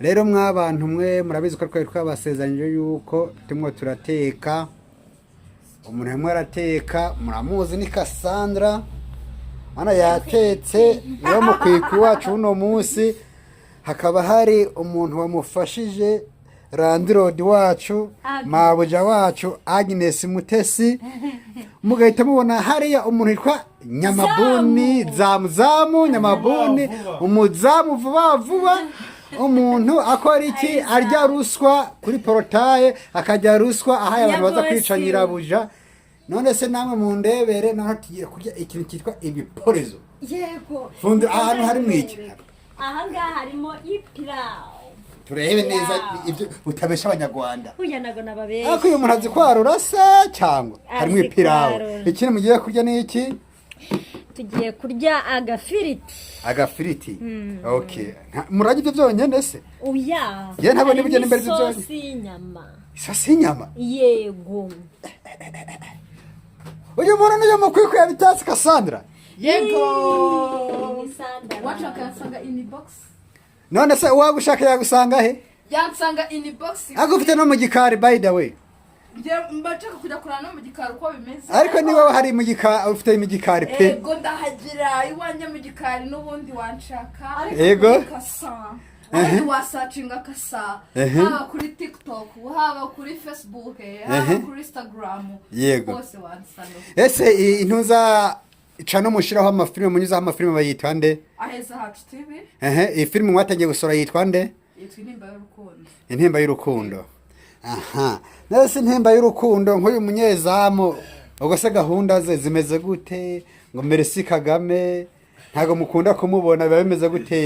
rero mwabantu mwe murabizi ko twari twabasezeranyije yuko tumwe turateka umuntu hamwe arateka muramuzi ni Cassandra ana yatetse niyo mukwikwi wacu uno munsi hakaba hari umuntu wamufashije Landlord wacu mabuja wacu Agnes Mutesi mugahita mubona hariya umuntu yitwa Nyamabuni Zamuzamu Nyamabuni umuzamu vuba umuntu akora iki arya ruswa kuri portaye akajya ruswa ahaye abantu baza kwica nyirabuja none se namwe mu ndebere naho tugiye kurya ikintu cyitwa ibiporezo yego fundi ahantu hari mwiki aha ngaha harimo ipirawu turebe neza ibyo utabesha abanyarwanda uya nago nababesha ako uyu muntu azi kwarura se cyangwa harimo ipirawu ikintu mugiye kurya ni iki tugiye kurya agafiriti okay murage ibyo byonyene se uya ye ntabwo nibugene imbere ibyo byonyene isosi inyama yego uyu muntu niyo mukwiko yabitatse Cassandra yego wacha kasanga in box none se uwagushaka yagusanga he yansanga in box agufite no mu gikari by the way mbachaka kujya kurana no mu gikari uko bimeze ariko niba hari mu gikari ufite mu gikari pe yego ndahagira iwanje mu gikari n'ubundi wanshaka yego ari wasacinga Kasa haba kuri TikTok haba kuri Facebook haba kuri Instagram yego bose wansanga ese intuza icano mushiraho amafilme munyuza amafilme bayitwa nde AHEZA HACU TV iyi filme mwatangiye gusora yitwa nde Intimba y'urukundo Intimba y'urukundo aha nese Intimba y'urukundo nk'uyu munyezamu ubwo se gahunda ze zimeze gute ngo Merci Kagame ntago mukunda kumubona biba bimeze gute